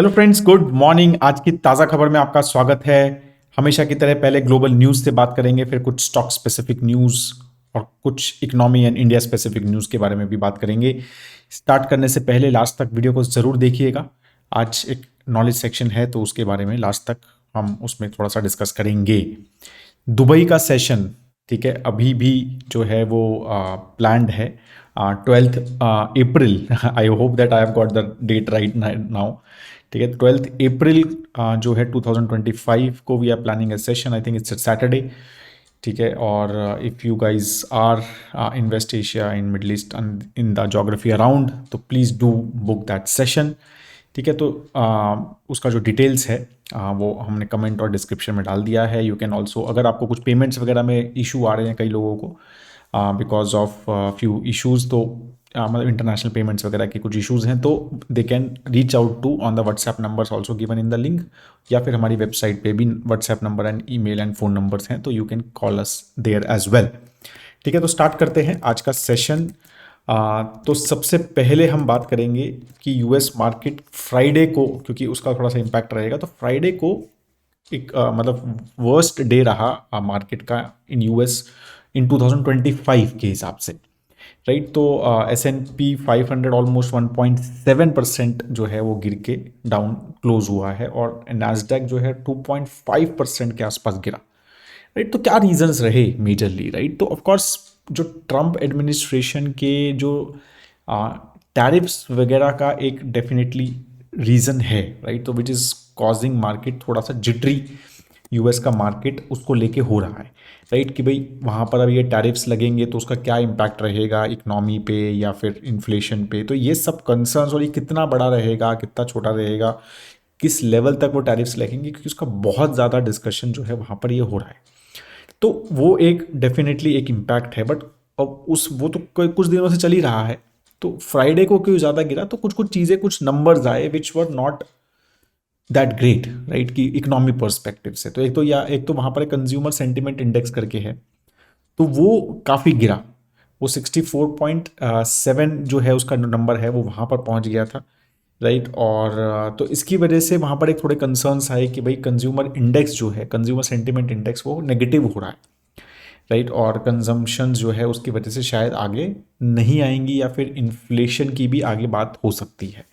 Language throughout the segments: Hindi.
Hello friends, good morning. आज की ताज़ा खबर में आपका स्वागत है। हमेशा की तरह पहले ग्लोबल न्यूज़ से बात करेंगे, फिर कुछ स्टॉक स्पेसिफिक न्यूज़ और कुछ economy and India specific news के बारे में भी बात करेंगे। स्टार्ट करने से पहले लास्ट तक वीडियो को ज़रूर देखिएगा। आज एक नॉलेज सेक्शन है तो उसके बारे में लास्ट तक हम उसमें थोड़ा सा डिस्कस करेंगे। दुबई का सेशन, ठीक है, अभी भी जो है वो प्लान्ड है 12 April. I hope that I have got the date right now. ठीक है, 12 अप्रैल जो है 2025 को we are planning a session. I think it's Saturday. ठीक है, और if you guys are in west Asia, in middle east and in the geography around, तो please do book that session. ठीक है, तो उसका जो डिटेल्स है वो हमने कमेंट और डिस्क्रिप्शन में डाल दिया है। यू कैन ऑल्सो, अगर आपको कुछ पेमेंट्स वगैरह में इशू आ रहे हैं कई लोगों को बिकॉज ऑफ फ्यू इश्यूज, तो मतलब इंटरनेशनल पेमेंट्स वगैरह के कुछ इश्यूज हैं, तो they can reach out to on the WhatsApp numbers also given in the link, या फिर हमारी वेबसाइट पे भी WhatsApp number and email and phone numbers हैं, तो you can call us there as well. ठीक है, तो स्टार्ट करते हैं आज का सेशन। तो सबसे पहले हम बात करेंगे कि यूएस मार्केट फ्राइडे को, क्योंकि उसका थोड़ा सा इम्पैक्ट रहेगा, तो फ्राइडे को एक मतलब वर्स्ट डे रहा मार्केट का इन यूएस इन 2025 के हिसाब से। राइट, तो S&P 500 ऑलमोस्ट 1.7% जो है वो गिर के डाउन क्लोज हुआ है, और नैस्डैक जो है 2.5% के आसपास गिरा। राइट, तो क्या रीजंस रहे मेजरली? राइट, तो ऑफ कोर्स जो ट्रम्प एडमिनिस्ट्रेशन के जो टैरिफ्स वगैरह का एक डेफिनेटली रीज़न है। राइट, तो विच इज़ कॉजिंग मार्केट थोड़ा सा जिटरी। यूएस का मार्केट उसको लेके हो रहा है। राइट, कि भाई वहाँ पर अब ये टैरिफ्स लगेंगे तो उसका क्या इम्पैक्ट रहेगा इकोनॉमी पे या फिर इन्फ्लेशन पे, तो ये सब कंसर्न्स, और ये कितना बड़ा रहेगा कितना छोटा रहेगा, किस लेवल तक वो टैरिफ्स लगेंगे, क्योंकि उसका बहुत ज़्यादा डिस्कशन जो है वहाँ पर ये हो रहा है। तो वो एक डेफिनेटली एक इम्पैक्ट है, बट अब उस वो तो कुछ दिनों से चल ही रहा है। तो फ्राइडे को क्यों ज़्यादा गिरा, तो कुछ कुछ चीज़ें, कुछ नंबर्स आए which were not that great. Right, कि इकोनॉमी पर्सपेक्टिव से, तो एक तो वहाँ पर एक कंज्यूमर सेंटिमेंट इंडेक्स करके है, तो वो काफ़ी गिरा। वो 64.7 जो है उसका नंबर है, वो वहाँ पर पहुँच गया था। राइट, और तो इसकी वजह से वहाँ पर एक थोड़े कंसर्न्स आए कि भाई कंज्यूमर इंडेक्स जो है, कंज्यूमर सेंटिमेंट इंडेक्स, वो नेगेटिव हो रहा है। राइट, और कंजम्पशन जो है उसकी वजह से शायद आगे नहीं आएंगी, या फिर इन्फ्लेशन की भी आगे बात हो सकती है।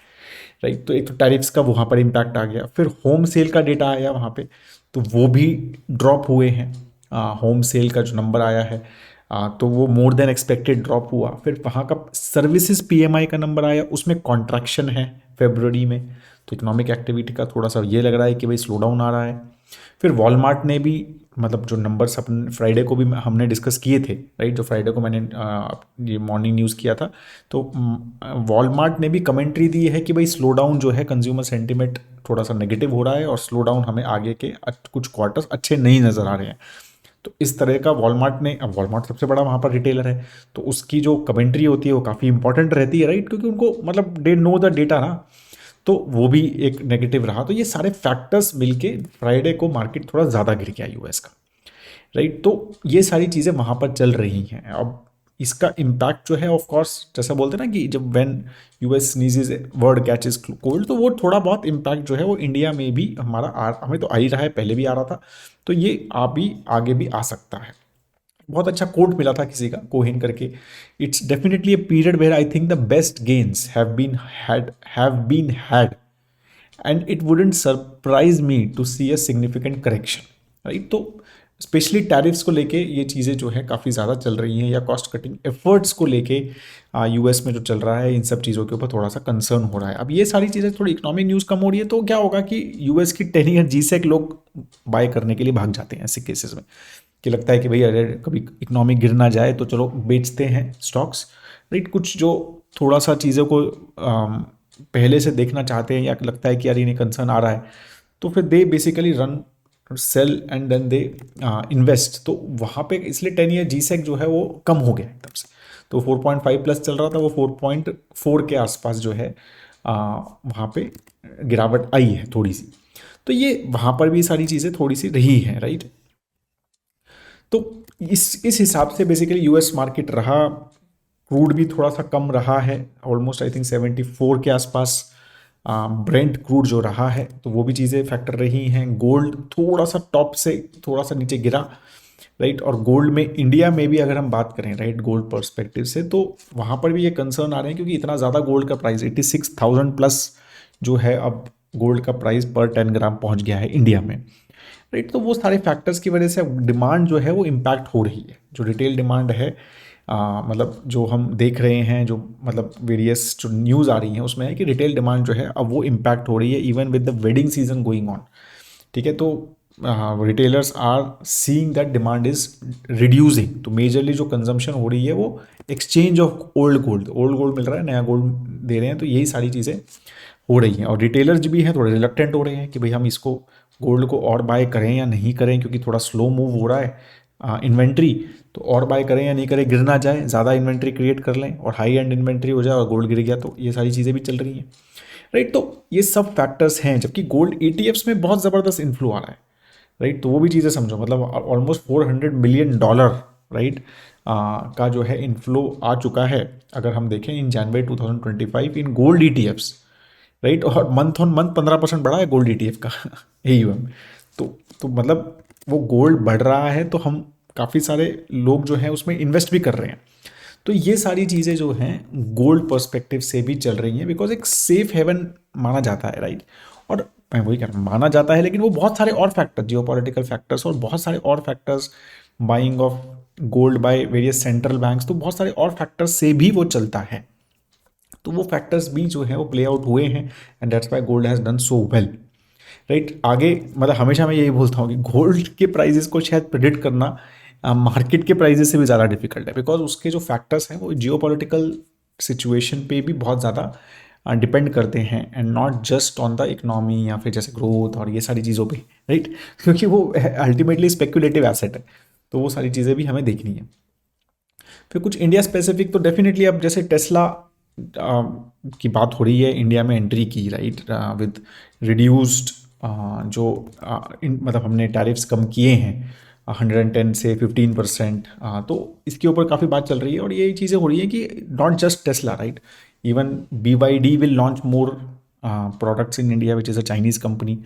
राइट, तो एक तो टैरिफ्स का वहाँ पर इम्पैक्ट आ गया, फिर होम सेल का डेटा आया वहाँ पे, तो वो भी ड्रॉप हुए हैं। होम सेल का जो नंबर आया है तो वो मोर देन एक्सपेक्टेड ड्रॉप हुआ। फिर वहाँ का सर्विसेज पीएमआई का नंबर आया, उसमें कॉन्ट्रैक्शन है फेब्रुवरी में, तो इकोनॉमिक एक्टिविटी का थोड़ा सा ये लग रहा है कि भाई स्लो डाउन आ रहा है। फिर वॉलमार्ट ने भी, मतलब जो नंबर्स अपन फ्राइडे को भी हमने डिस्कस किए थे। राइट, जो फ्राइडे को मैंने ये मॉर्निंग न्यूज़ किया था, तो वॉलमार्ट ने भी कमेंट्री दी है कि भाई स्लो डाउन जो है, कंज्यूमर सेंटिमेंट थोड़ा सा नेगेटिव हो रहा है, और स्लो डाउन हमें आगे के कुछ क्वार्टर्स अच्छे नहीं नज़र आ रहे हैं। तो इस तरह का वॉलमार्ट ने, अब वॉलमार्ट सबसे बड़ा वहाँ पर रिटेलर है, तो उसकी जो कमेंट्री होती है वो काफ़ी इंपॉर्टेंट रहती है। राइट, क्योंकि उनको मतलब दे नो द डेटा ना, तो वो भी एक नेगेटिव रहा। तो ये सारे फैक्टर्स मिलके फ्राइडे को मार्केट थोड़ा ज़्यादा गिर गया यूएस का। राइट, तो ये सारी चीज़ें वहाँ पर चल रही हैं। अब इसका इम्पैक्ट जो है, ऑफ कोर्स, जैसा बोलते हैं ना कि जब when US sneezes word catches cold, तो वो थोड़ा बहुत इम्पैक्ट जो है वो इंडिया में भी हमें तो आ ही रहा है, पहले भी आ रहा था, तो ये भी आगे भी आ सकता है। बहुत अच्छा कोट मिला था किसी का, कोहिन करके, it's definitely a period where I think the best gains have been had and it wouldn't surprise me to see a significant correction. Right, तो स्पेशली टैरिफ्स को लेके ये चीज़ें जो है काफ़ी ज़्यादा चल रही हैं, या कॉस्ट कटिंग एफर्ट्स को लेके यूएस में जो चल रहा है, इन सब चीज़ों के ऊपर थोड़ा सा कंसर्न हो रहा है। अब ये सारी चीज़ें, थोड़ी इकोनॉमिक न्यूज़ कम हो रही है, तो क्या होगा कि यूएस की 10 ईयर जीसेक लोग बाय करने के लिए भाग जाते हैं ऐसे केसेस में, कि लगता है कि भाई अरे कभी इकोनॉमी गिर ना जाए तो चलो बेचते हैं स्टॉक्स। राइट, कुछ जो थोड़ा सा चीज़ों को पहले से देखना चाहते हैं, या लगता है कि यार इन्हें कंसर्न आ रहा है, तो फिर they basically run sell and then they invest. तो वहाँ पे इसलिए 10 ईयर जीसेक जो है वो कम हो गया एकदम से। तो 4.5 प्लस चल रहा था, वो 4.4 के आसपास जो है वहाँ पे गिरावट आई है थोड़ी सी। तो ये वहाँ पर भी सारी चीज़ें थोड़ी सी रही हैं। राइट, तो इस हिसाब से बेसिकली यूएस मार्केट रहा। क्रूड भी थोड़ा सा कम रहा है, ऑलमोस्ट आई थिंक 74 के आसपास ब्रेंट क्रूड जो रहा है तो वो भी चीज़ें फैक्टर रही हैं। गोल्ड थोड़ा सा टॉप से थोड़ा सा नीचे गिरा, राइट। और गोल्ड में इंडिया में भी अगर हम बात करें, राइट, गोल्ड पर्सपेक्टिव से, तो वहाँ पर भी ये कंसर्न आ रहे हैं क्योंकि इतना ज़्यादा गोल्ड का प्राइस 86,000 प्लस जो है अब गोल्ड का प्राइस पर 10 ग्राम पहुँच गया है इंडिया में, राइट। तो वो सारे फैक्टर्स की वजह से डिमांड जो है वो इम्पैक्ट हो रही है। जो रिटेल डिमांड है, मतलब जो हम देख रहे हैं, जो मतलब वेरियस जो न्यूज़ आ रही हैं उसमें है कि रिटेल डिमांड जो है अब वो इम्पैक्ट हो रही है even with the wedding season going on, ठीक है। तो retailers are seeing that demand is reducing, तो मेजरली जो कंजम्पशन हो रही है वो एक्सचेंज ऑफ ओल्ड गोल्ड मिल रहा है, नया गोल्ड दे रहे हैं, तो यही सारी चीज़ें हो रही हैं। और रिटेलर्स भी हैं थोड़े रिलक्टेंट हो रहे हैं कि भाई हम इसको गोल्ड को और बाय करें या नहीं करें, क्योंकि थोड़ा स्लो मूव हो रहा है इन्वेंट्री, तो और बाय करें या नहीं करें, गिर ना जाए, ज़्यादा इन्वेंट्री क्रिएट कर लें और हाई एंड इन्वेंट्री हो जाए और गोल्ड गिर गया, तो ये सारी चीज़ें भी चल रही हैं, राइट। तो ये सब फैक्टर्स हैं, जबकि गोल्ड ईटीएफ्स में बहुत ज़बरदस्त इन्फ्लो आ रहा है, राइट। तो वो भी चीज़ें समझो, मतलब ऑलमोस्ट $400 मिलियन, राइट, का जो है इन्फ्लो आ चुका है अगर हम देखें इन जनवरी 2025 इन गोल्ड ईटीएफ्स, राइट। और मंथ ऑन मंथ 15% बढ़ा है गोल्ड ईटीएफ का एयूएम। तो मतलब वो गोल्ड बढ़ रहा है तो हम काफ़ी सारे लोग जो हैं उसमें इन्वेस्ट भी कर रहे हैं। तो ये सारी चीज़ें जो हैं गोल्ड पर्सपेक्टिव से भी चल रही हैं, बिकॉज एक सेफ हेवन माना जाता है, राइट। और मैं वही कह रहा हूँ, माना जाता है, लेकिन वो बहुत सारे और फैक्टर, जियोपॉलिटिकल फैक्टर्स और बहुत सारे और factors, buying of gold by various central banks, तो बहुत सारे और फैक्टर्स से भी वो चलता है। तो वो फैक्टर्स भी जो है वो प्ले आउट हुए हैं and that's why gold has done so well, right. आगे मतलब हमेशा मैं यही बोलता हूँ कि गोल्ड के प्राइजेस को शायद प्रिडिक्ट करना मार्केट के प्राइजेस से भी ज़्यादा डिफिकल्ट है, बिकॉज उसके जो फैक्टर्स हैं वो जियोपॉलिटिकल सिचुएशन पे भी बहुत ज़्यादा डिपेंड करते हैं and not just on the economy या फिर जैसे ग्रोथ और ये सारी चीज़ों पे, राइट। क्योंकि वो अल्टीमेटली स्पेकुलेटिव एसेट है, तो वो सारी चीज़ें भी हमें देखनी है। फिर कुछ इंडिया स्पेसिफिक, तो डेफिनेटली अब जैसे टेस्ला की बात हो रही है, इंडिया में एंट्री की, राइट, विद रिड्यूस्ड जो मतलब हमने टैरिफ्स कम किए हैं 110 से 15%, तो इसके ऊपर काफ़ी बात चल रही है और यही चीज़ें हो रही हैं कि not just Tesla, right, even BYD will launch more products in India which is a Chinese company.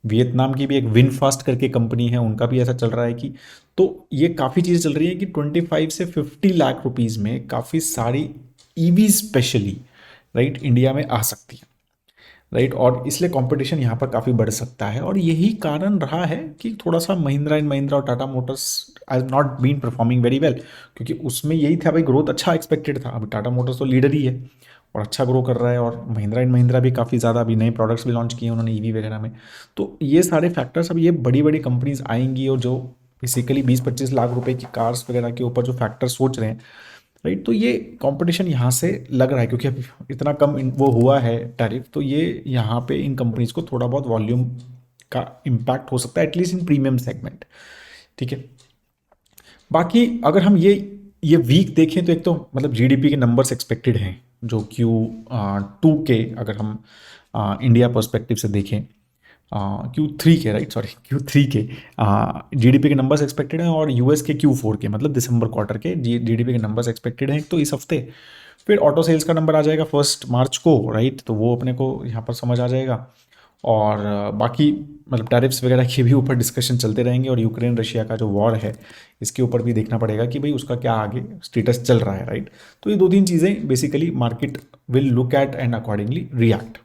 Vietnam की भी एक विनफास्ट करके कंपनी है, उनका भी ऐसा चल रहा है कि, तो ये काफ़ी चीज़ें चल रही हैं कि 25 से 50 लाख रुपीज़ में काफ़ी सारी ईवी स्पेशली, राइट, इंडिया में आ सकती है, राइट। और इसलिए कंपटीशन यहाँ पर काफ़ी बढ़ सकता है और यही कारण रहा है कि थोड़ा सा महिंद्रा एंड महिंद्रा और Tata motors has not been performing very well, क्योंकि उसमें यही था भाई, ग्रोथ अच्छा एक्सपेक्टेड था। अब टाटा मोटर्स तो लीडर ही है और अच्छा ग्रो कर रहा है, और महिंद्रा एंड महिंद्रा भी काफ़ी ज़्यादा अभी नए प्रोडक्ट्स भी लॉन्च किए उन्होंने ईवी वगैरह में। तो ये सारे फैक्टर्स, अब ये बड़ी बड़ी कंपनीज आएंगी और जो बेसिकली 20-25 लाख रुपए की कार्स वगैरह के ऊपर जो फैक्टर सोच रहे हैं, राइट, तो ये कंपटीशन यहाँ से लग रहा है क्योंकि अब इतना कम वो हुआ है टैरिफ, तो ये यहाँ पे इन कंपनीज को थोड़ा बहुत वॉल्यूम का इम्पैक्ट हो सकता है, एटलीस्ट इन प्रीमियम सेगमेंट, ठीक है। बाकी अगर हम ये वीक देखें तो एक तो मतलब जीडीपी के नंबर्स एक्सपेक्टेड हैं जो Q2 के, अगर हम इंडिया पर्सपेक्टिव से देखें, Q3 के, राइट, सॉरी Q3 के जीडीपी के नंबर्स एक्सपेक्टेड हैं, और यूएस के Q4 के मतलब दिसंबर क्वार्टर के जीडीपी के नंबर्स एक्सपेक्टेड हैं तो इस हफ्ते। फिर ऑटो सेल्स का नंबर आ जाएगा 1 मार्च को, राइट, तो वो अपने को यहाँ पर समझ आ जाएगा। और बाकी मतलब टैरिफ्स वगैरह के भी ऊपर डिस्कशन चलते रहेंगे, और यूक्रेन रशिया का जो वॉर है इसके ऊपर भी देखना पड़ेगा कि भाई उसका क्या आगे स्टेटस चल रहा है, राइट। तो ये 2-3 चीज़ें basically market will look at and accordingly react.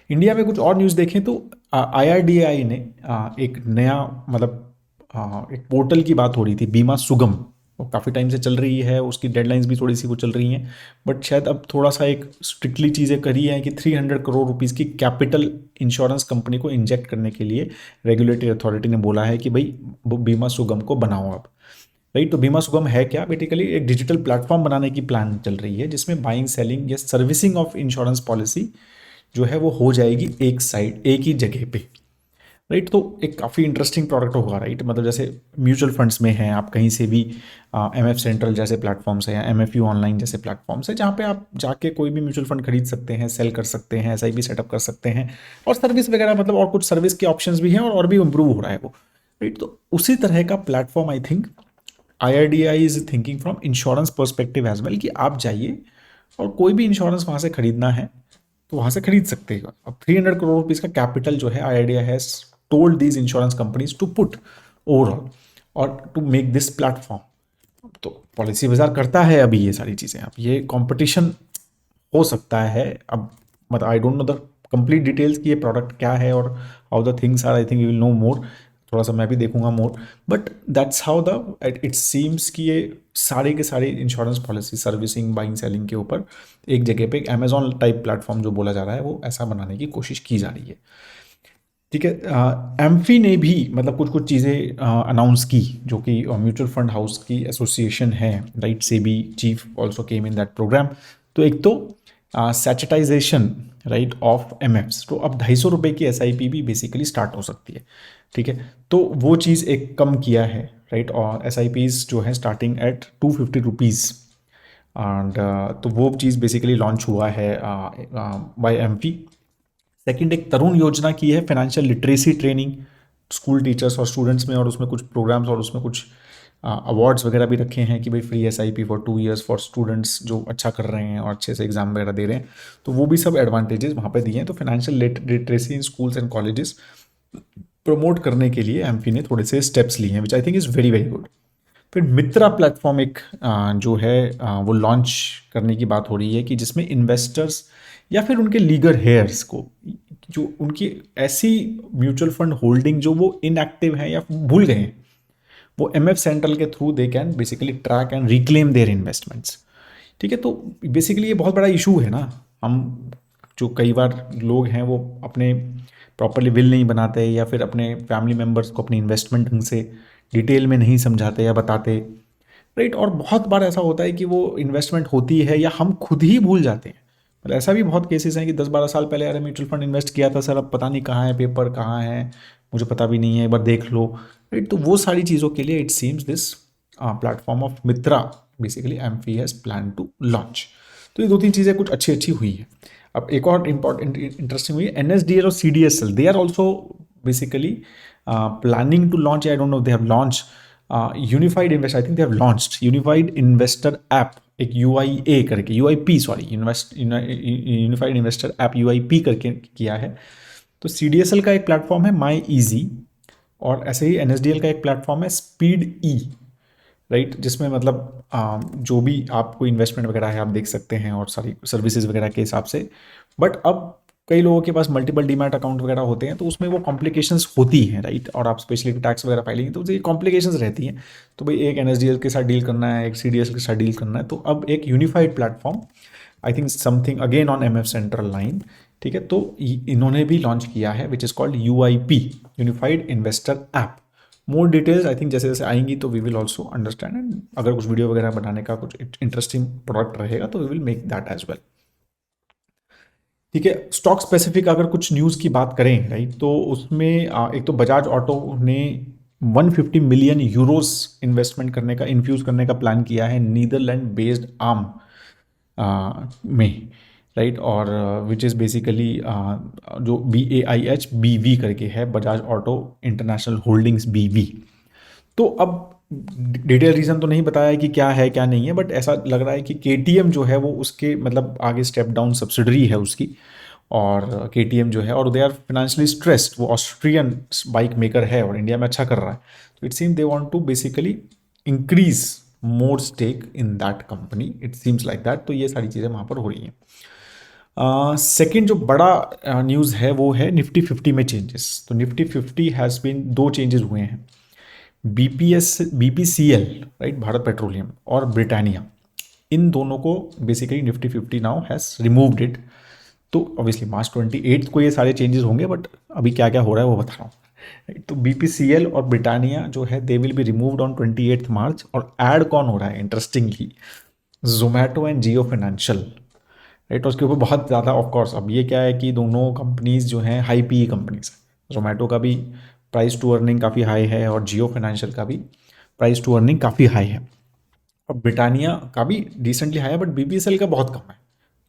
India में कुछ और न्यूज़ देखें तो IRDAI ने एक नया मतलब एक पोर्टल की बात हो रही थी, बीमा सुगम, वो काफ़ी टाइम से चल रही है, उसकी डेडलाइंस भी थोड़ी सी वो चल रही हैं, बट शायद अब थोड़ा सा एक स्ट्रिक्टली चीज़ें करी हैं कि 300 करोड़ रुपीज़ की कैपिटल इंश्योरेंस कंपनी को इंजेक्ट करने के लिए रेगुलेटरी अथॉरिटी ने बोला है कि भाई वो बीमा सुगम को बनाओ आप, राइट। तो बीमा सुगम है क्या, बेसिकली एक डिजिटल प्लेटफॉर्म बनाने की प्लान चल रही है जिसमें बाइंग सेलिंग या सर्विसिंग ऑफ इंश्योरेंस पॉलिसी जो है वो हो जाएगी एक साइड, एक ही जगह पे, राइट। तो एक काफ़ी इंटरेस्टिंग प्रोडक्ट होगा, राइट। मतलब जैसे म्यूचुअल फंड्स में हैं, आप कहीं से भी MF सेंट्रल जैसे प्लेटफॉर्म्स हैं या MFU ऑनलाइन जैसे प्लेटफॉर्म्स हैं जहाँ पे आप जाके कोई भी म्यूचुअल फंड खरीद सकते हैं, सेल कर सकते हैं, SIP सेटअप कर सकते हैं, और सर्विस वगैरह मतलब और कुछ सर्विस के ऑप्शंस भी हैं और भी इम्प्रूव हो रहा है वो, राइट। तो उसी तरह का platform I think IRDAI is thinking from insurance perspective as well, कि आप जाइए और कोई भी इंश्योरेंस वहाँ से खरीदना है तो वहाँ से खरीद सकते हैं। अब 300 करोड़ रुपीज़ का कैपिटल जो है IRDAI has told these insurance companies to put overall और टू मेक दिस प्लेटफॉर्म। तो पॉलिसी बाजार करता है अभी ये सारी चीज़ें, अब ये कंपटीशन हो सकता है। अब मतलब I don't know the complete details कि ये प्रोडक्ट क्या है और how the things are, I think you will know more, थोड़ा सा मैं भी देखूंगा more, but that's how the it seems कि ये सारे के सारे insurance policy servicing buying selling के ऊपर एक जगह पे एक अमेजॉन टाइप प्लेटफॉर्म जो बोला जा रहा है वो ऐसा बनाने की कोशिश की जा रही है। ठीक है, एम्फी ने भी मतलब कुछ कुछ चीज़ें अनाउंस की जो कि म्यूचुअल फंड हाउस की एसोसिएशन है, right, SEBI chief also came in that program. तो एक तो सैचटाइजेशन, राइट, ऑफ एमएफ्स, तो अब 250 रुपये की एसआईपी भी बेसिकली स्टार्ट हो सकती है। ठीक है, तो वो चीज़ एक कम किया है, राइट, और एसआईपीज जो है स्टार्टिंग एट 250 रुपीज़, एंड तो वो चीज़ बेसिकली लॉन्च हुआ है बाय एम्फी। सेकंड, एक तरुण योजना की है, financial literacy training school teachers और स्टूडेंट्स में, और उसमें कुछ प्रोग्राम्स और उसमें कुछ अवार्ड्स वगैरह भी रखे हैं कि भाई free SIP for 2 years for students जो अच्छा कर रहे हैं और अच्छे से एग्जाम वगैरह दे रहे हैं। तो वो भी सब एडवांटेजेस वहाँ पे दिए हैं। तो financial literacy in schools and colleges promote करने के लिए एमपी ने थोड़े से स्टेप्स लिए हैं, which I think is very very good. फिर मित्रा प्लेटफॉर्म एक जो है वो लॉन्च करने की बात हो रही है कि जिसमें इन्वेस्टर्स या फिर उनके लीगल हेयर्स को, जो उनकी ऐसी म्यूचुअल फंड होल्डिंग जो वो इनएक्टिव हैं या भूल गए हैं, वो एमएफ सेंट्रल के through they can basically track and reclaim their investments. ठीक है, तो बेसिकली ये बहुत बड़ा इशू है ना। हम जो कई बार लोग हैं वो अपने प्रॉपरली विल नहीं बनाते या फिर अपने फैमिली मेम्बर्स को अपनी इन्वेस्टमेंट ढंग से डिटेल में नहीं समझाते या बताते, राइट, और बहुत बार ऐसा होता है कि वो इन्वेस्टमेंट होती है या हम खुद ही भूल जाते हैं। मतलब ऐसा भी बहुत केसेस हैं कि 10-12 साल पहले अरे म्यूचुअल फंड इन्वेस्ट किया था सर, अब पता नहीं कहाँ है, पेपर कहाँ है, मुझे पता भी नहीं है, एक बार देख लो, राइट। तो वो सारी चीज़ों के लिए it seems this platform of Mitra basically AMFI has plan to launch. तो ये दो तीन चीज़ें कुछ अच्छी अच्छी हुई है। अब एक और इंपॉर्टेंट इंटरेस्टिंग हुई है, एनएसडीएल और CDSL, they are also basically planning to launch, I don't know, they have launched unified investor, I think they have launched unified investor app, एक UIA करके, UIP sorry, unified investor app UIP करके किया है। तो CDSL का एक प्लेटफॉर्म है माई इजी, और ऐसे ही NSDL का एक प्लेटफॉर्म है स्पीड ई, राइट, जिसमें मतलब जो भी आपको इन्वेस्टमेंट वगैरह है आप देख सकते हैं और सारी सर्विसेज वगैरह के हिसाब से। बट अब कई लोगों के पास मल्टीपल डीमैट अकाउंट वगैरह होते हैं तो उसमें वो कॉम्प्लिकेशंस होती हैं, राइट, और आप स्पेशली टैक्स वगैरह फाइलिंग तो ये कॉम्प्लिकेशंस रहती हैं। तो भाई एक एनएसडीएल के साथ डील करना है, एक सीडीएस के साथ डील करना है, तो अब एक unified platform, I think something again on MF central line, ठीक है, तो इन्होंने भी लॉन्च किया है which is called UIP, unified investor app. More details I think जैसे जैसे आएंगी तो we will also understand, and अगर कुछ वीडियो वगैरह बनाने का कुछ इंटरेस्टिंग प्रोडक्ट रहेगा तो we will make that as well. ठीक है, स्टॉक स्पेसिफिक अगर कुछ न्यूज़ की बात करें, राइट, तो उसमें एक तो बजाज ऑटो ने 150 मिलियन यूरोस इन्वेस्टमेंट करने का, इन्फ्यूज़ करने का प्लान किया है नीदरलैंड बेस्ड आर्म में, राइट, और विच इज़ बेसिकली जो BAIH करके है, Bajaj auto international holdings BV। तो अब डिटेल रीज़न तो नहीं बताया है कि क्या है क्या नहीं है, बट ऐसा लग रहा है कि KTM जो है वो उसके मतलब आगे स्टेप डाउन सब्सिडरी है उसकी, और KTM जो है, और दे आर फाइनेंशियली स्ट्रेस्ड, वो ऑस्ट्रियन बाइक मेकर है और इंडिया में अच्छा कर रहा है। तो it seems they want to basically increase more stake in that company, it seems like that. तो ये सारी चीज़ें वहाँ पर हो रही हैं। सेकेंड जो बड़ा न्यूज़ है वो है निफ्टी 50 में चेंजेस। तो निफ्टी 50 हैज़ बीन, दो चेंजेस हुए हैं, BPCL, राइट, भारत पेट्रोलियम, और ब्रिटानिया, इन दोनों को basically Nifty 50 now has removed it. तो ऑब्वियसली मार्च 28 को ये सारे चेंजेस होंगे, बट अभी क्या क्या हो रहा है वो बता रहा हूँ। तो BPCL और ब्रिटानिया जो है they will be removed on 28 मार्च, और ऐड कौन हो रहा है interestingly, Zomato and Jio financial, right. और उसके ऊपर बहुत ज़्यादा ऑफकोर्स, अब ये क्या है कि दोनों कंपनीज जो हैं हाई PE कंपनीज हैं, जोमेटो का भी प्राइस टू अर्निंग काफ़ी हाई है और जियो फाइनेंशियल का भी प्राइस टू अर्निंग काफ़ी हाई है, और ब्रिटानिया का भी डिसेंटली हाई है, बट BPCL का बहुत कम है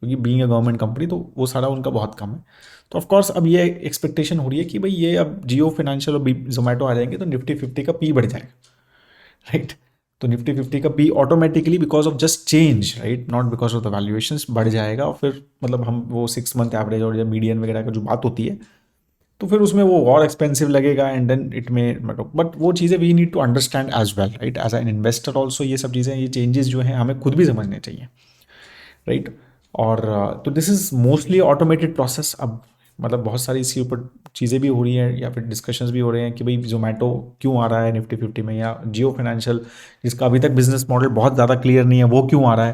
क्योंकि बीइंग अ गवर्नमेंट कंपनी तो वो सारा उनका बहुत कम है। तो ऑफकोर्स अब ये एक्सपेक्टेशन हो रही है कि भाई ये अब जियो फाइनेंशियल और जोमेटो आ जाएंगे तो निफ्टी 50 का P बढ़ जाएगा, राइट। तो निफ्टी 50 का भी automatically because of just change, right, not because of the valuations, बढ़ जाएगा। और फिर मतलब हम वो 6 मंथ एवरेज और या मीडियन वगैरह का जो बात होती है, तो फिर उसमें वो और एक्सपेंसिव लगेगा एंड देन इट में मतलब, बट वो चीज़ें we need to understand as well, right, as an investor also. ये सब चीज़ें, ये चेंजेस जो हैं हमें खुद भी समझने चाहिए, राइट। और तो this is mostly automated process. अब मतलब बहुत सारी इसके ऊपर चीज़ें भी हो रही हैं या फिर डिस्कशंस भी हो रहे हैं कि भाई जोमेटो क्यों आ रहा है निफ्टी 50 में, या जियो फाइनेंशियल जिसका अभी तक बिजनेस मॉडल बहुत ज़्यादा क्लियर नहीं है वो क्यों आ रहा है।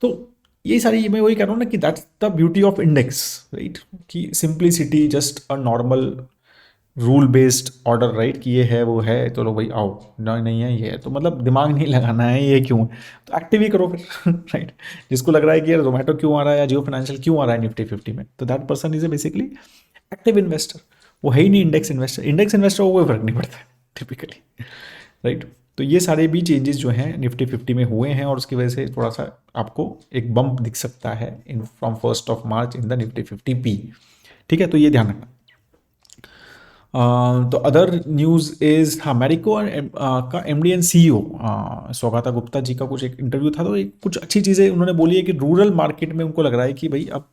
तो ये सारी मैं वही कह रहा हूँ ना कि that's the beauty of index, right, कि simplicity, just a normal rule based order, right, कि ये है वो है, चलो भाई आओ, नहीं नहीं है ये है, तो मतलब दिमाग नहीं लगाना है ये क्यों है, तो एक्टिव ही करो फिर राइट। जिसको लग रहा है कि यार जोमेटो क्यों आ रहा है या जियो फाइनेंशियल क्यों आ रहा है निफ्टी 50 में, तो that person is a basically active investor. वो है ही नहीं इंडेक्स इन्वेस्टर। इंडेक्स इन्वेस्टर को कोई फर्क नहीं पड़ता है टिपिकली, राइट। तो ये सारे भी चेंजेस जो हैं निफ्टी 50 में हुए हैं और उसकी वजह से थोड़ा सा आपको एक बम्प दिख सकता है in from 1 March in the Nifty 50p। ठीक है, तो ये ध्यान रखना। तो अदर न्यूज़ इज़, हाँ, मैरिको का एमडी एंड सीईओ स्वागता गुप्ता जी का कुछ एक इंटरव्यू था, तो एक कुछ अच्छी चीज़ें उन्होंने बोली है कि रूरल मार्केट में उनको लग रहा है कि भाई अब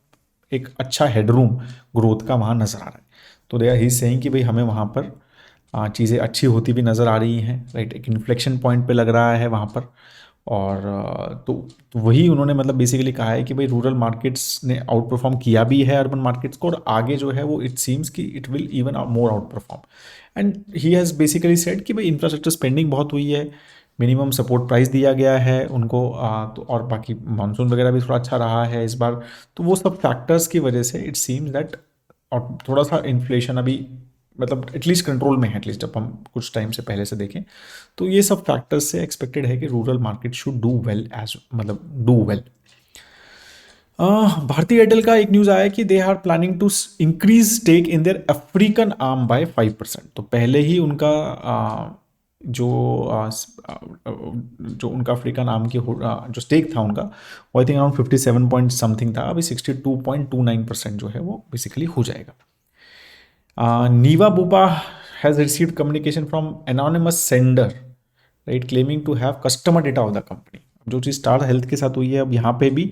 एक अच्छा हेडरूम ग्रोथ का वहाँ नज़र आ रहा है। तो दे आर ही सेइंग कि भाई हमें वहाँ पर चीज़ें अच्छी होती भी नज़र आ रही हैं, राइट, एक इन्फ्लेक्शन पॉइंट पे लग रहा है वहाँ पर। और तो वही उन्होंने मतलब बेसिकली कहा है कि भाई रूरल मार्केट्स ने आउट परफॉर्म किया भी है अर्बन मार्केट्स को, और आगे जो है वो इट सीम्स कि it will even more out perform. And he has basically said कि भाई इंफ्रास्ट्रक्चर स्पेंडिंग बहुत हुई है, मिनिमम सपोर्ट प्राइस दिया गया है उनको, तो और बाकी मानसून वगैरह भी थोड़ा अच्छा रहा है इस बार। तो वो सब फैक्टर्स की वजह से इट सीम्स दैट, और थोड़ा सा इन्फ्लेशन अभी मतलब एटलीस्ट कंट्रोल में है, एटलीस्ट जब हम कुछ टाइम से पहले से देखें, तो ये सब फैक्टर्स से एक्सपेक्टेड है कि rural market should do well, as मतलब डू वेल। भारती एयरटेल का एक न्यूज़ आया कि they are planning to increase stake in their African arm by 5%। तो पहले ही उनका जो जो उनका अफ्रीकन आर्म की जो स्टेक था उनका, वो I think around 57 point something था, अभी 62.29% जो है वो बेसिकली हो जाएगा। Niva Bupa has received communication from anonymous sender, right, claiming to have customer data of the company. जो चीज़ स्टार हेल्थ के साथ हुई है अब यहाँ पे भी,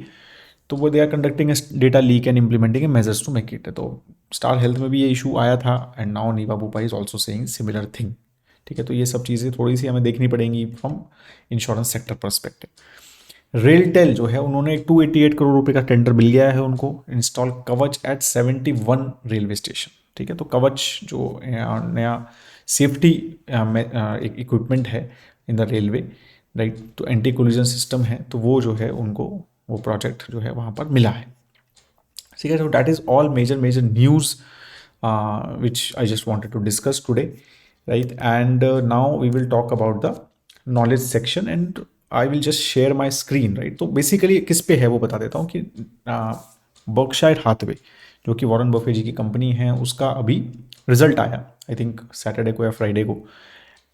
तो वो they are conducting data leak and implementing measures to make it. तो स्टार हेल्थ में भी ये इशू आया था and now Niva Bupa is also saying similar thing. ठीक है, तो ये सब चीज़ें थोड़ी सी हमें देखनी पड़ेंगी from insurance sector perspective. RailTel जो है उन्होंने 288 करोड़ रुपए का टेंडर मिल गया है उनको, इंस्टॉल कवच एट 71 रेलवे स्टेशन। ठीक है, तो कवच जो नया सेफ्टी एक इक्विपमेंट है इन द रेलवे, राइट, तो एंटी कोलिजन सिस्टम है, तो वो जो है उनको वो प्रोजेक्ट जो है वहाँ पर मिला है। ठीक है, so that is all major news which I just wanted to discuss today, right? And now we will talk about the knowledge section and I will just share my screen, right? तो बेसिकली किस पे है वो बता देता हूँ कि बर्कशायर हाथवे जो कि वॉरेन बफे जी की कंपनी है, उसका अभी रिजल्ट आया आई थिंक सैटरडे को या फ्राइडे को।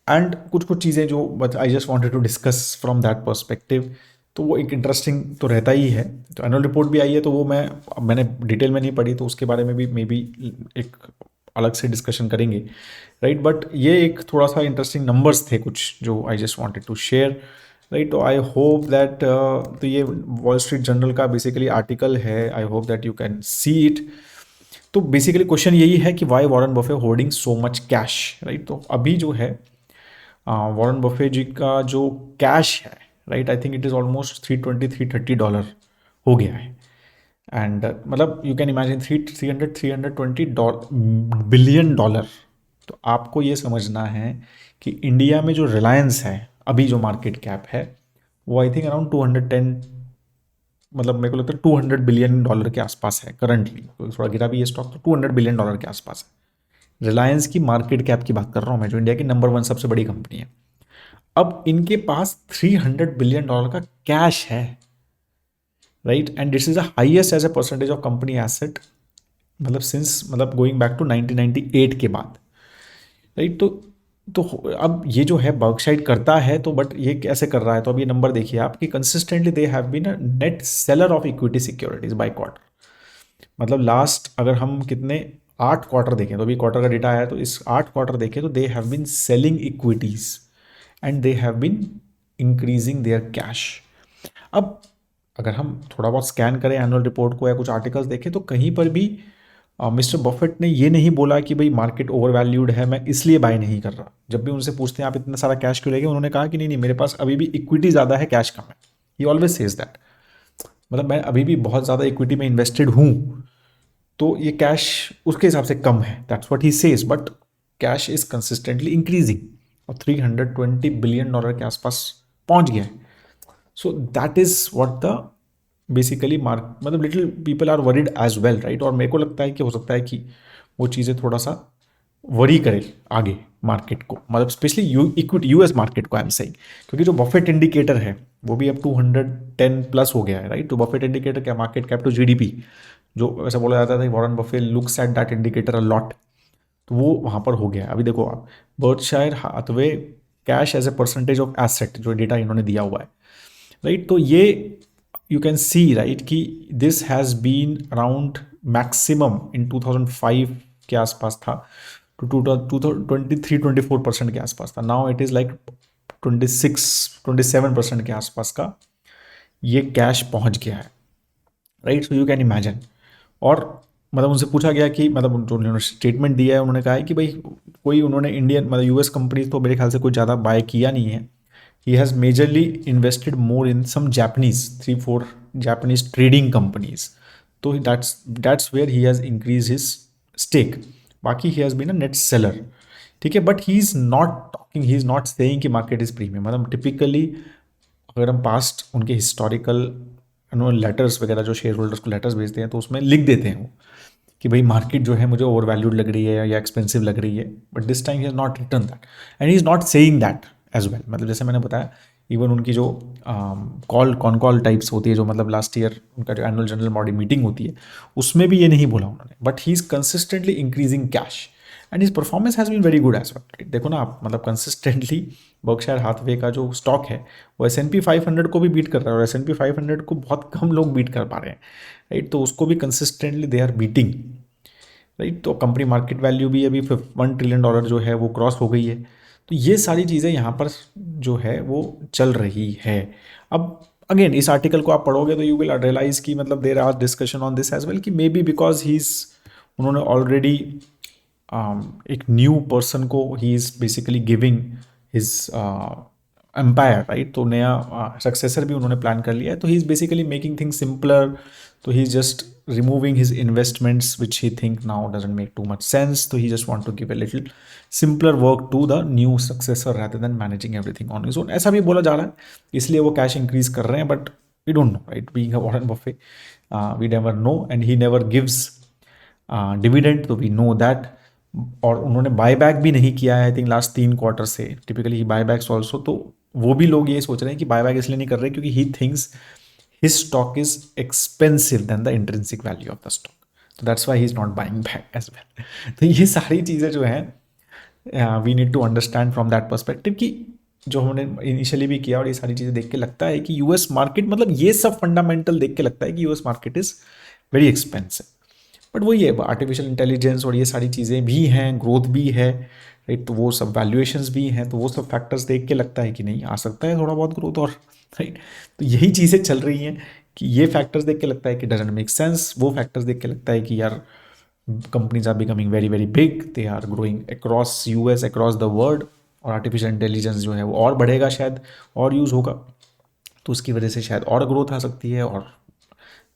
एंड कुछ चीज़ें जो but I just wanted to discuss from that perspective, तो वो एक इंटरेस्टिंग तो रहता ही है। तो एनुअल रिपोर्ट भी आई है, तो वो मैंने डिटेल में नहीं पढ़ी, तो उसके बारे में भी मे बी एक अलग से डिस्कशन करेंगे, राइट। बट ये एक थोड़ा सा इंटरेस्टिंग नंबर्स थे कुछ जो I just wanted to share, right. तो आई होप दैट तो ये वॉल स्ट्रीट जर्नल का बेसिकली आर्टिकल है, I hope that you can see it. तो बेसिकली क्वेश्चन यही है कि why Warren Buffett holding so much cash, right. तो अभी जो है वॉरेन बफे जी का जो कैश है, right, I think it is almost $320-330 हो गया है। एंड मतलब you can imagine 320 billion dollar. तो आपको ये समझना है कि इंडिया में जो रिलायंस है अभी जो मार्केट कैप है वो आई थिंक अराउंड 210, मतलब मेरे को लगता है $200 बिलियन के आसपास है करंटली, थोड़ा गिरा भी ये स्टॉक, तो $200 बिलियन के आसपास है। रिलायंस की मार्केट कैप की बात कर रहा हूँ मैं, जो इंडिया की नंबर 1 सबसे बड़ी कंपनी है। अब इनके पास $300 बिलियन का कैश है, right, and this is the highest as a percentage of company asset, मतलब सिंस मतलब गोइंग बैक टू 1998 के बाद, राइट। तो अब ये जो है बर्कशायर करता है, तो बट ये कैसे कर रहा है, तो अब ये नंबर देखिए आप कि consistently they have been a net seller of equity securities by quarter. मतलब लास्ट अगर हम कितने 8 क्वार्टर देखें, तो अभी क्वार्टर का डेटा आया, तो इस 8 क्वार्टर देखें तो they have been selling equities and they have been increasing their cash. अब अगर हम थोड़ा बहुत स्कैन करें एनुअल रिपोर्ट को या कुछ आर्टिकल्स देखें तो कहीं पर भी मिस्टर बफेट ने ये नहीं बोला कि भाई मार्केट ओवर वैल्यूड है मैं इसलिए बाय नहीं कर रहा। जब भी उनसे पूछते हैं आप इतना सारा कैश क्यों लेंगे, उन्होंने कहा कि नहीं नहीं मेरे पास अभी भी इक्विटी ज़्यादा है, कैश कम है। ही ऑलवेज सेज दैट, मतलब मैं अभी भी बहुत ज़्यादा इक्विटी में इन्वेस्टेड हूँ, तो ये कैश उसके हिसाब से कम है, that's what he says, but cash is consistently increasing और $320 बिलियन के आसपास पहुंच गया है। So that is what the basically mark, मतलब little people are worried as well, right. और मेरे को लगता है कि हो सकता है कि वो चीज़ें थोड़ा सा वरी करे आगे मार्केट को, मतलब स्पेशली इक्विटी यूएस मार्केट को आई एम सेइंग, क्योंकि जो बफेट इंडिकेटर है वो भी अब 210 प्लस हो गया है, राइट। तो बफेट इंडिकेटर क्या, मार्केट कैप टू जीडीपी, जो ऐसा बोला जाता था Warren Buffett looks at that indicator a lot, तो वो वहाँ पर हो गया है। अभी देखो आप Berkshire Hathaway cash as a percentage of asset, जो डेटा इन्होंने दिया हुआ है, राइट। तो ये यू कैन सी राइट कि this has been around maximum in 2005 के आसपास था, टू 23-24% के आसपास था। नाउ इट इज़ लाइक 26-27% के आसपास का ये कैश पहुंच गया है, right. So you can imagine. और मतलब उनसे पूछा गया कि मतलब जो उन्होंने स्टेटमेंट दिया है, उन्होंने कहा है कि भाई कोई उन्होंने इंडियन मतलब यूएस कंपनीज तो मेरे ख्याल से कोई ज़्यादा बाय किया नहीं है। He has majorly invested more in some Japanese 3-4 Japanese trading companies, तो that's where he has increase his stake. बाकी he has been a net seller, ठीक है। But he is not talking, he is not saying कि मार्केट इज़ प्रीमियम। मतलब टिपिकली अगर हम पास्ट उनके हिस्टोरिकल लेटर्स वगैरह जो शेयर होल्डर्स को लेटर्स भेजते हैं तो उसमें लिख देते हैं वो कि भाई मार्केट जो है मुझे ओवर वैल्यूड लग रही है या एक्सपेंसिव लग रही है, but this time he has not return that and he is not saying that as well. मतलब जैसे मैंने बताया, इवन उनकी जो कॉल टाइप्स होती है, जो मतलब लास्ट ईयर उनका जो एनुअल जनरल बॉडी मीटिंग होती है उसमें भी ये नहीं बोला उन्होंने, but he is consistently increasing cash and his performance has been very good as well. देखो ना आप, मतलब कंसिस्टेंटली बर्कशायर हाथवे का जो स्टॉक है वो S&P 500 को भी बीट कर रहा है, और S&P 500 को बहुत कम लोग बीट कर पा रहे हैं, राइट। तो उसको भी consistently they are beating, right. तो कंपनी मार्केट वैल्यू भी अभी $1 ट्रिलियन जो है वो क्रॉस हो गई है। तो ये सारी चीज़ें यहाँ पर जो है वो चल रही है। अब अगेन इस आर्टिकल को आप पढ़ोगे तो यू विल रियलाइज कि मतलब there are discussion on this as well कि may be because he is, उन्होंने ऑलरेडी एक न्यू पर्सन को he is basically giving his empire, right. तो नया सक्सेसर भी उन्होंने प्लान कर लिया है, तो he is basically making things simpler. तो he is just removing his investments which he think now doesn't make too much sense, so he just want to give a little simpler work to the new successor rather than managing everything on his own, ऐसा भी बोला जा रहा है। इसलिए वो कैश इंक्रीज कर रहे हैं, but we don't know, right. Being a Warren Buffett we never know and he never gives dividend, तो वी नो दैट। और उन्होंने बायबैक भी नहीं किया है आई थिंक लास्ट 3 क्वार्टर से, टिपिकली बायबैक्स ऑल्सो। तो वो भी लोग ये सोच रहे हैं कि बायबैक इसलिए नहीं कर रहे क्योंकि he thinks his stock is expensive than the intrinsic value of the stock, so that's why he's not buying back as well। तो ये सारी चीज़ें जो हैं we need to understand from that perspective कि जो हमने इनिशियली भी किया, और ये सारी चीज़ें देख के लगता है कि यूएस मार्केट, मतलब ये सब फंडामेंटल देख के लगता है कि US market is very expensive. But वही है, आर्टिफिशियल इंटेलिजेंस और ये सारी चीज़ें भी हैं, ग्रोथ भी है, राइट। तो वो सब वैल्यूएशंस भी हैं, तो वो सब फैक्टर्स देख के लगता है कि नहीं आ सकता है थोड़ा बहुत ग्रोथ, और राइट। तो यही चीज़ें चल रही हैं कि ये फैक्टर्स देख के लगता है कि डजंट मेक सेंस, वो फैक्टर्स देख के लगता है कि यार companies are becoming very very big, they are growing across US, across the world, और आर्टिफिशियल इंटेलिजेंस जो है वो और बढ़ेगा शायद, और यूज़ होगा, तो उसकी वजह से शायद और ग्रोथ आ सकती है, और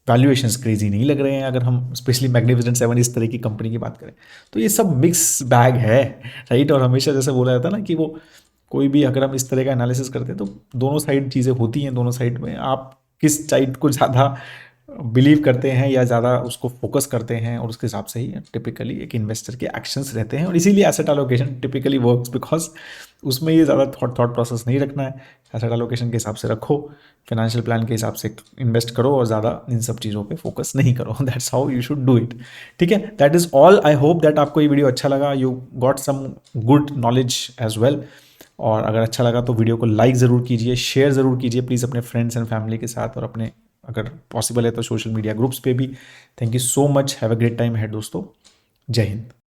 वैल्यूएशंस क्रेजी नहीं लग रहे हैं अगर हम स्पेशली मैग्निफिसेंट 7 इस तरह की कंपनी की बात करें। तो ये सब मिक्स बैग है, राइट। और हमेशा जैसे बोला जाता है ना कि वो कोई भी अगर हम इस तरह का एनालिसिस करते हैं तो दोनों साइड चीज़ें होती हैं, दोनों साइड में आप किस साइड को ज़्यादा बिलीव करते हैं या ज़्यादा उसको फोकस करते हैं, और उसके हिसाब से ही टिपिकली एक इन्वेस्टर के एक्शंस रहते हैं। और इसीलिए asset allocation typically works, because उसमें ये ज़्यादा थॉट प्रोसेस नहीं रखना है। एसेट एलोकेशन के हिसाब से रखो, फाइनेंशियल प्लान के हिसाब से इन्वेस्ट करो, और ज़्यादा इन सब चीज़ों पे फोकस नहीं करो। That's how you should do it, ठीक है। That is all. I hope that आपको ये वीडियो अच्छा लगा, you got some good knowledge as well. और अगर अच्छा लगा तो वीडियो को लाइक ज़रूर कीजिए, शेयर ज़रूर कीजिए प्लीज़ अपने फ्रेंड्स एंड फैमिली के साथ, और अपने अगर पॉसिबल है तो सोशल मीडिया ग्रुप्स पे भी। Thank you so much, have a great time है दोस्तों। जय हिंद।